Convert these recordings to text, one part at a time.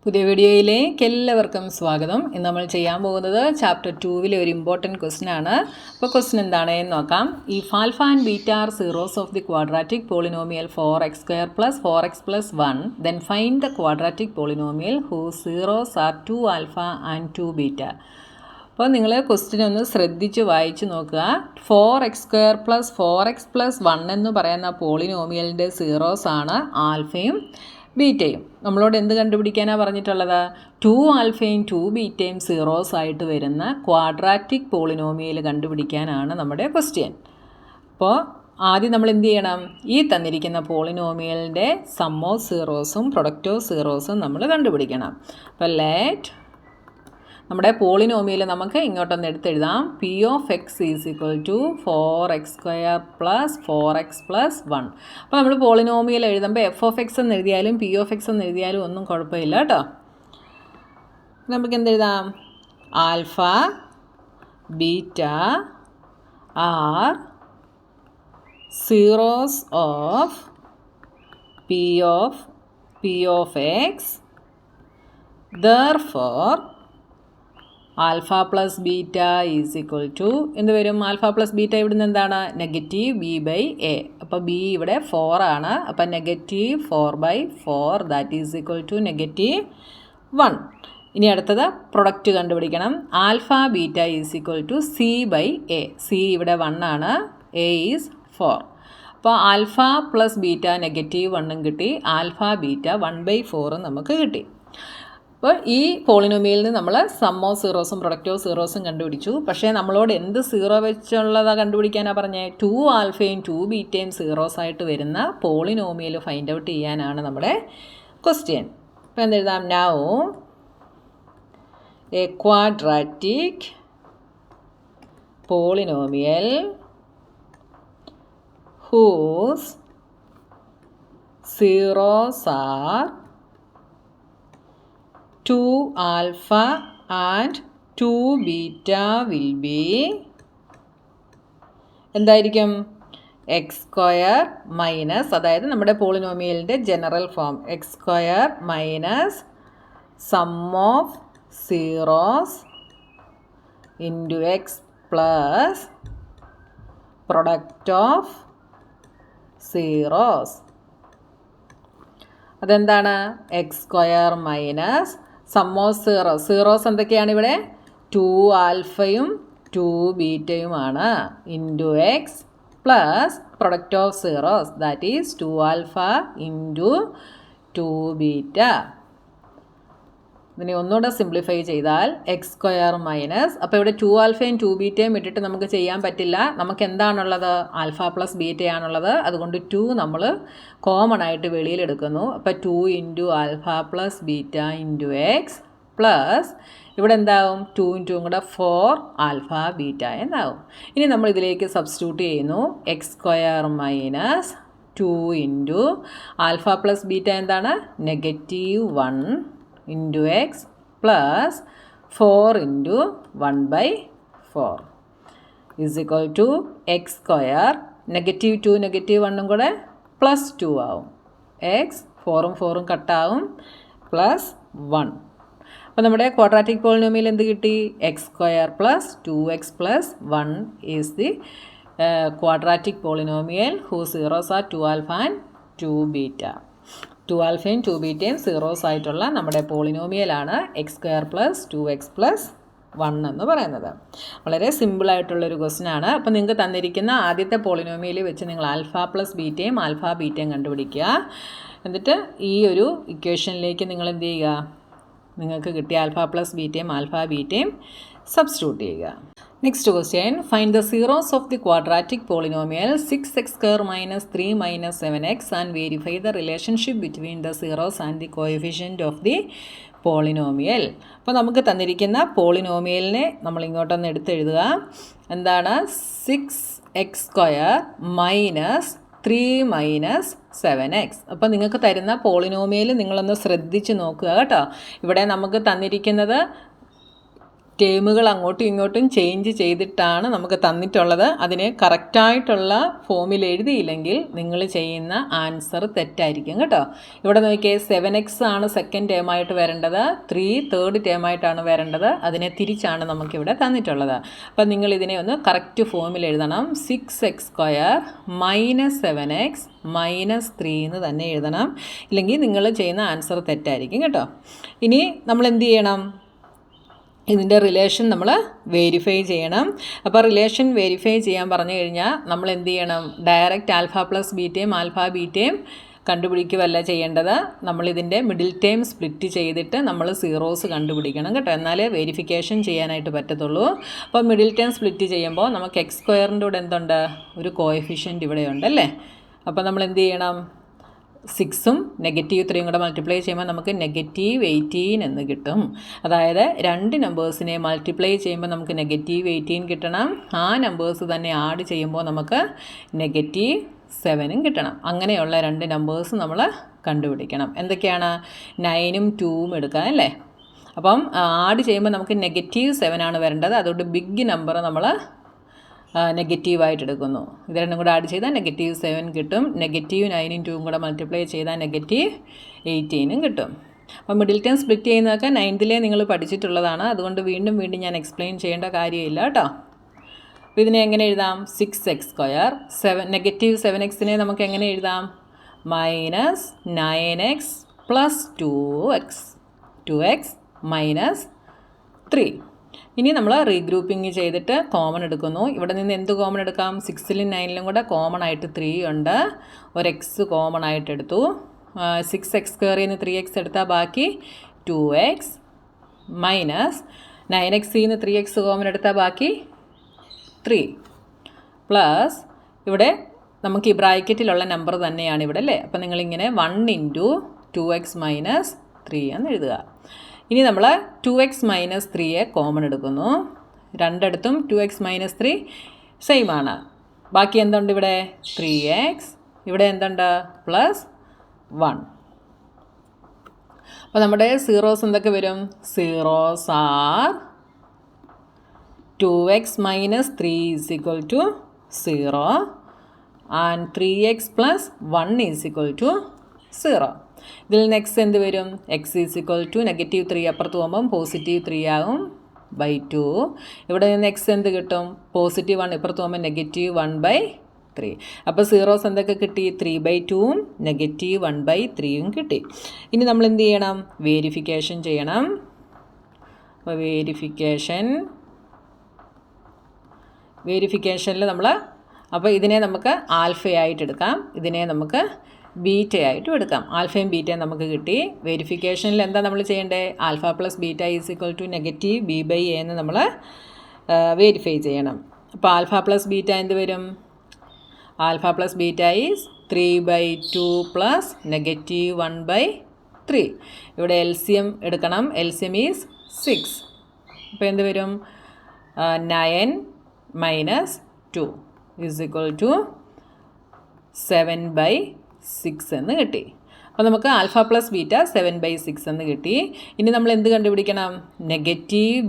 പുതിയ വീഡിയോയിലേക്ക് എല്ലാവർക്കും സ്വാഗതം. ഇന്ന് നമ്മൾ ചെയ്യാൻ പോകുന്നത് ചാപ്റ്റർ 2 ഒരു ഇമ്പോർട്ടൻറ്റ് ക്വസ്റ്റ്യൻ ആണ്. അപ്പോൾ ക്വസ്റ്റ്യൻ എന്താണെന്ന് നോക്കാം. If alpha and beta are zeros of the quadratic polynomial 4x² + 4x + 1 then find the quadratic polynomial whose zeros are 2 alpha and 2 beta. അപ്പോൾ നിങ്ങൾ ക്വസ്റ്റ്യൻ ഒന്ന് ശ്രദ്ധിച്ച് വായിച്ച് നോക്കുക. 4x² + 4x + 1 എന്ന് പറയുന്ന പോളിനോമിയലിൻ്റെ സീറോസ് ആണ് ആൽഫയും ബീറ്റയും. നമ്മളോട് എന്ത് കണ്ടുപിടിക്കാനാണ് പറഞ്ഞിട്ടുള്ളത്? 2 ആൽഫയും 2 ബീറ്റയും സീറോസ് ആയിട്ട് വരുന്ന ക്വാഡ്രാറ്റിക് പോളിനോമിയൽ കണ്ടുപിടിക്കാനാണ് നമ്മുടെ ക്വസ്റ്റ്യൻ. അപ്പോൾ ആദ്യം നമ്മൾ എന്ത് ചെയ്യണം? ഈ തന്നിരിക്കുന്ന പോളിനോമിയലിൻ്റെ സം ഓഫ് സീറോസും പ്രൊഡക്റ്റ് ഓഫ് സീറോസും നമ്മൾ കണ്ടുപിടിക്കണം. അപ്പോൾ നമ്മുടെ പോളിനോമിയൽ നമുക്ക് ഇങ്ങോട്ടൊന്ന് എടുത്തെഴുതാം. P of x is equal to 4x² + 4x + 1. അപ്പോൾ നമ്മൾ പോളിനോമിയൽ എഴുതുമ്പോൾ എഫ് ഓഫ് എക്സ് എന്ന് എഴുതിയാലും പി ഓഫ് എക്സ് എന്ന് എഴുതിയാലും ഒന്നും കുഴപ്പമില്ല കേട്ടോ. നമുക്ക് എന്തെഴുതാം? Alpha beta are zeros of p of x therefore alpha plus beta is equal to എന്ത് വരും? ആൽഫ പ്ലസ് ബീറ്റ ഇവിടുന്ന് എന്താണ്? -b/a. അപ്പോൾ b ഇവിടെ 4 ആണ്. അപ്പോൾ -4/4 ദാറ്റ് ഈസ് ഈക്വൽ ടു -1. ഇനി അടുത്തത് പ്രൊഡക്റ്റ് കണ്ടുപിടിക്കണം. Alpha beta is equal to c/a. c ഇവിടെ 1 ആണ്, a ഈസ് 4. അപ്പോൾ ആൽഫ പ്ലസ് ബീറ്റ -1 കിട്ടി, ആൽഫ ബീറ്റ 1/4 നമുക്ക് കിട്ടി. അപ്പോൾ ഈ പോളിനോമിയലിൽ നിന്ന് നമ്മൾ സം ഓഫ് സീറോസും പ്രൊഡക്റ്റ് ഓഫ് സീറോസും കണ്ടുപിടിച്ചു. പക്ഷേ നമ്മളോട് എന്ത് സീറോ വെച്ചുള്ളതാണ് കണ്ടുപിടിക്കാനാണ് പറഞ്ഞത്? 2 ആൽഫയും 2 ബീറ്റയും സീറോസ് ആയിട്ട് വരുന്ന പോളിനോമിയൽ ഫൈൻഡ് ഔട്ട് ചെയ്യാനാണ് നമ്മുടെ ക്വസ്റ്റ്യൻ. അപ്പോൾ എന്തെഴുതാം? Now a quadratic polynomial whose zeros are 2 alpha and 2 beta will be എന്തായിരിക്കും? x² മൈനസ്, അതായത് നമ്മുടെ പോളിനോമിയലിൻ്റെ general form, x² minus sum of zeros into x plus product of zeros. അതെന്താണ്? x² minus sum of zeros എന്തൊക്കെയാണ് ഇവിടെ? 2 ആൽഫയും 2 ബീറ്റയുമാണ് into x plus product of zeros that is 2 alpha into 2 beta. ഇതിനെ ഒന്നുകൂടെ സിംപ്ലിഫൈ ചെയ്താൽ x² മൈനസ്, അപ്പോൾ ഇവിടെ 2 ആൽഫയും 2 ബീറ്റയും ഇട്ടിട്ട് നമുക്ക് ചെയ്യാൻ പറ്റില്ല. നമുക്ക് എന്താണുള്ളത്? ആൽഫ പ്ലസ് ബീറ്റയാണുള്ളത്. അതുകൊണ്ട് 2 നമ്മൾ കോമൺ ആയിട്ട് വെളിയിലെടുക്കുന്നു. അപ്പോൾ 2 into alpha plus beta into x plus ഇവിടെ എന്താവും? 2 ഇൻറ്റു കൂടെ 4 ആൽഫ ബീറ്റ എന്നാവും. ഇനി നമ്മൾ ഇതിലേക്ക് സബ്സ്റ്റിറ്റ്യൂട്ട് ചെയ്യുന്നു. x² minus 2 into alpha plus beta എന്താണ്? -1 into x plus 4 into 1/4 is equal to x². -2 -1 കൂടെ +2 ആവും. എക്സ് 4ഉം 4ഉം കട്ടാവും പ്ലസ് 1. അപ്പോൾ നമ്മുടെ ക്വാഡ്രാറ്റിക് പോളിനോമിയൽ എന്ത് കിട്ടി? x² plus 2x plus 1 is the quadratic polynomial whose zeros are 2 alpha and 2 beta. 2 ആൽഫയും 2 ബീറ്റയും സീറോസ് ആയിട്ടുള്ള നമ്മുടെ പോളിനോമിയലാണ് x² പ്ലസ് 2x പ്ലസ് 1 എന്ന് പറയുന്നത്. വളരെ സിമ്പിളായിട്ടുള്ളൊരു ക്വസ്റ്റ്യൻ ആണ്. അപ്പോൾ നിങ്ങൾക്ക് തന്നിരിക്കുന്ന ആദ്യത്തെ പോളിനോമിയൽ വെച്ച് നിങ്ങൾ ആൽഫ പ്ലസ് ബീറ്റയും ആൽഫ ബീറ്റയും കണ്ടുപിടിക്കുക. എന്നിട്ട് ഈ ഒരു ഇക്വേഷനിലേക്ക് നിങ്ങൾ എന്ത് ചെയ്യുക? നിങ്ങൾക്ക് കിട്ടിയ ആൽഫ പ്ലസ് ബീറ്റയും ആൽഫ ബീറ്റയും സബ്സ്റ്റിറ്റ്യൂട്ട് ചെയ്യുക. Next question, find the zeros of the quadratic polynomial 6x² minus 3 minus 7x and verify the relationship between the zeros and the coefficient of the polynomial. അപ്പോൾ നമുക്ക് തന്നിരിക്കുന്ന പോളിനോമിയലിനെ നമ്മൾ ഇങ്ങോട്ടൊന്ന് എടുത്തെഴുതുക. എന്താണ്? 6x² minus 3 minus 7x. അപ്പോൾ നിങ്ങൾക്ക് തരുന്ന പോളിനോമിയൽ നിങ്ങളൊന്ന് ശ്രദ്ധിച്ച് നോക്കുക കേട്ടോ. ഇവിടെ നമുക്ക് തന്നിരിക്കുന്നത് ടേമുകൾ അങ്ങോട്ടും ഇങ്ങോട്ടും ചേഞ്ച് ചെയ്തിട്ടാണ് നമുക്ക് തന്നിട്ടുള്ളത്. അതിനെ കറക്റ്റായിട്ടുള്ള ഫോമിൽ എഴുതിയില്ലെങ്കിൽ നിങ്ങൾ ചെയ്യുന്ന ആൻസർ തെറ്റായിരിക്കും കേട്ടോ. ഇവിടെ നോക്കിയേ 7x ആണ് സെക്കൻഡ് ടേമായിട്ട് വരേണ്ടത്, 3 തേർഡ് ടേമായിട്ടാണ് വരേണ്ടത്. അതിനെ തിരിച്ചാണ് നമുക്കിവിടെ തന്നിട്ടുള്ളത്. അപ്പം നിങ്ങൾ ഇതിനെ ഒന്ന് കറക്റ്റ് ഫോമിൽ എഴുതണം. 6x² - 7x - 3 എന്ന് തന്നെ എഴുതണം. ഇല്ലെങ്കിൽ നിങ്ങൾ ചെയ്യുന്ന ആൻസർ തെറ്റായിരിക്കും കേട്ടോ. ഇനി നമ്മൾ എന്ത് ചെയ്യണം? ഇതിൻ്റെ റിലേഷൻ നമ്മൾ വെരിഫൈ ചെയ്യണം. അപ്പോൾ റിലേഷൻ വെരിഫൈ ചെയ്യാൻ പറഞ്ഞു കഴിഞ്ഞാൽ നമ്മൾ എന്ത് ചെയ്യണം? ഡയറക്റ്റ് ആൽഫ പ്ലസ് ബീറ്റയും ആൽഫ ബീറ്റയും കണ്ടുപിടിക്കുകയല്ല ചെയ്യേണ്ടത്. നമ്മളിതിൻ്റെ മിഡിൽ ടേം സ്പ്ലിറ്റ് ചെയ്തിട്ട് നമ്മൾ സീറോസ് കണ്ടുപിടിക്കണം കേട്ടോ. എന്നാലേ വെരിഫിക്കേഷൻ ചെയ്യാനായിട്ട് പറ്റത്തുള്ളൂ. അപ്പോൾ മിഡിൽ ടേം സ്പ്ലിറ്റ് ചെയ്യുമ്പോൾ നമുക്ക് x² കൂടെ എന്തുണ്ട്? ഒരു കോഎഫിഷ്യൻ്റ് ഇവിടെ ഉണ്ടല്ലേ. അപ്പോൾ നമ്മൾ എന്ത് ചെയ്യണം? 6ഉം -3 കൂടെ മൾട്ടിപ്ലൈ ചെയ്യുമ്പോൾ നമുക്ക് -18 എന്ന് കിട്ടും. അതായത് 2 നമ്പേഴ്സിനെ മൾട്ടിപ്ലൈ ചെയ്യുമ്പോൾ നമുക്ക് -18 കിട്ടണം. ആ നമ്പേഴ്സ് തന്നെ ആഡ് ചെയ്യുമ്പോൾ നമുക്ക് -7 കിട്ടണം. അങ്ങനെയുള്ള 2 നമ്പേഴ്സ് നമ്മൾ കണ്ടുപിടിക്കണം. എന്തൊക്കെയാണ്? 9ഉം 2ഉം എടുക്കാം അല്ലേ. അപ്പം ആഡ് ചെയ്യുമ്പോൾ നമുക്ക് -7 ആണ് വരേണ്ടത്. അതുകൊണ്ട് ബിഗ് നമ്പർ നമ്മൾ നെഗറ്റീവായിട്ട് എടുക്കുന്നു. ഇത് രണ്ടും കൂടെ ആഡ് ചെയ്താൽ -7 കിട്ടും. -9ഉം 2ഉം കൂടെ മൾട്ടിപ്ലൈ ചെയ്താൽ -18 കിട്ടും. അപ്പോൾ മിഡിൽ ടേം സ്പ്ലിറ്റ് ചെയ്യുന്നതൊക്കെ 9th നിങ്ങൾ പഠിച്ചിട്ടുള്ളതാണ്. അതുകൊണ്ട് വീണ്ടും ഞാൻ എക്സ്പ്ലെയിൻ ചെയ്യേണ്ട കാര്യമില്ല കേട്ടോ. അപ്പോൾ ഇതിനെ എങ്ങനെ എഴുതാം? 6x², -7x നമുക്ക് എങ്ങനെ എഴുതാം? -9x + 2x - 3. ഇനി നമ്മൾ റീഗ്രൂപ്പിംഗ് ചെയ്തിട്ട് കോമൺ എടുക്കുന്നു. ഇവിടെ നിന്ന് എന്ത് കോമൺ എടുക്കാം? 6ലും 9ലും കൂടെ കോമൺ ആയിട്ട് 3 ഉണ്ട്. ഒരു എക്സ് കോമൺ ആയിട്ട് എടുത്തു. 6x² നിന്ന് 3x എടുത്താൽ ബാക്കി 2x - 9x നിന്ന് 3x കോമൺ എടുത്താൽ ബാക്കി 3 പ്ലസ് ഇവിടെ നമുക്ക് ഈ ബ്രാക്കറ്റിലുള്ള നമ്പർ തന്നെയാണ് ഇവിടെ അല്ലേ. അപ്പം നിങ്ങളിങ്ങനെ 1 × 2x - 3 എന്ന് എഴുതുക. ഇനി നമ്മൾ 2x - 3യെ കോമൺ എടുക്കുന്നു. രണ്ടിടത്തും 2x - 3 സെയിം ആണ്. ബാക്കി എന്തുണ്ട് ഇവിടെ? 3x. ഇവിടെ എന്തുണ്ട്? +1. അപ്പോൾ നമ്മുടെ സീറോസ് എന്തൊക്കെ വരും? Zeros R 2x - 3 = 0 and 3x + 1 = 0. ഇതിൽ നെക്സ്റ്റ് എന്ത് വരും? x = -3 അപ്പുറത്ത് പോകുമ്പം +3 ആകും /2. ഇവിടെ നിന്ന് x എന്ത് കിട്ടും? +1 ഇപ്പുറത്ത് പോകുമ്പോൾ -1/3. അപ്പോൾ സീറോസ് എന്തൊക്കെ കിട്ടി? 3/2ഉം -1/3ഉം കിട്ടി. ഇനി നമ്മൾ എന്ത് ചെയ്യണം? വേരിഫിക്കേഷൻ ചെയ്യണം. അപ്പോൾ വേരിഫിക്കേഷനിൽ നമ്മൾ ഇതിനെ നമുക്ക് ആൽഫയായിട്ട് എടുക്കാം, ഇതിനെ നമുക്ക് ബീറ്റയായിട്ടും എടുക്കാം. ആൽഫയും ബീറ്റയും നമുക്ക് കിട്ടി. വെരിഫിക്കേഷനിൽ എന്താ നമ്മൾ ചെയ്യേണ്ടത്? ആൽഫ + ബീറ്റ = -b/a എന്ന് നമ്മൾ വെരിഫൈ ചെയ്യണം. അപ്പോൾ ആൽഫ + ബീറ്റ എന്ത് വരും? Alpha + beta is 3/2 + -1/3. ഇവിടെ LCM എടുക്കണം. LCM is 6. അപ്പോൾ എന്ത് വരും? 9 - 2 = 7/6 എന്ന് കിട്ടി. അപ്പോൾ നമുക്ക് ആൽഫ + ബീറ്റ 7/6 എന്ന് കിട്ടി. ഇനി നമ്മൾ എന്ത് കണ്ടുപിടിക്കണം?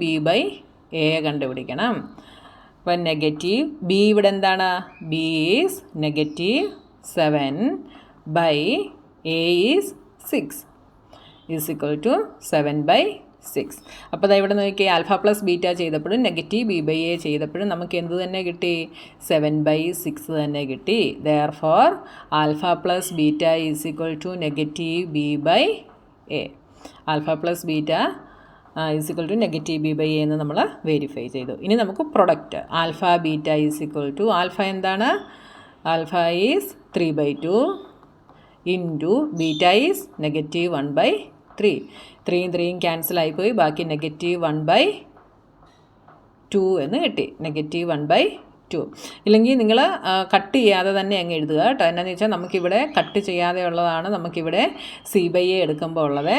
-b/a കണ്ടുപിടിക്കണം. അപ്പോൾ -b ഇവിടെ എന്താണ്? b is -7/a is 6 = 7/6. അപ്പോൾ അതാ ഇവിടെ നോക്കിയാൽ ആൽഫ + ബീറ്റ ചെയ്തപ്പോഴും -b/a ചെയ്തപ്പോഴും നമുക്ക് എന്ത് തന്നെ കിട്ടി? 7/6 തന്നെ കിട്ടി. Therefore alpha + beta = -b/a. Alpha + beta -b/a എന്ന് നമ്മൾ വെരിഫൈ ചെയ്തു. ഇനി നമുക്ക് പ്രൊഡക്റ്റ് ആൽഫ ബീറ്റ ആൽഫ എന്താണ്? Alpha is 3/2 into beta is -1/3. 3യും 3യും ക്യാൻസൽ ആയിപ്പോയി. ബാക്കി -1/2 എന്ന് കിട്ടി. -1/2. ഇല്ലെങ്കിൽ നിങ്ങൾ കട്ട് ചെയ്യാതെ തന്നെ അങ്ങ് എഴുതുക കേട്ടോ. എന്നാന്ന് വെച്ചാൽ നമുക്കിവിടെ കട്ട് ചെയ്യാതെ ഉള്ളതാണ് നമുക്കിവിടെ c/a എടുക്കുമ്പോൾ ഉള്ളത്.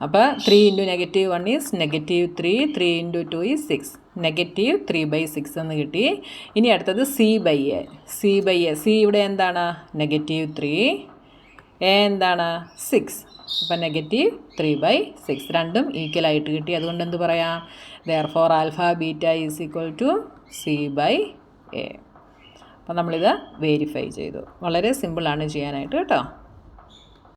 അപ്പോൾ 3 × -1 ഈസ് -3. 3 × 2 ഈസ് 6. -3/6 എന്ന് കിട്ടി. ഇനി അടുത്തത് c/a. c ഇവിടെ എന്താണ്? -3 എ എന്താണ് 6. അപ്പം -3/6 രണ്ടും ഈക്വലായിട്ട് കിട്ടി. അതുകൊണ്ട് എന്ത് പറയാം? therefore alpha beta is equal to C/A. അപ്പം നമ്മളിത് വെരിഫൈ ചെയ്തു. വളരെ സിമ്പിളാണ് ചെയ്യാനായിട്ട് കേട്ടോ.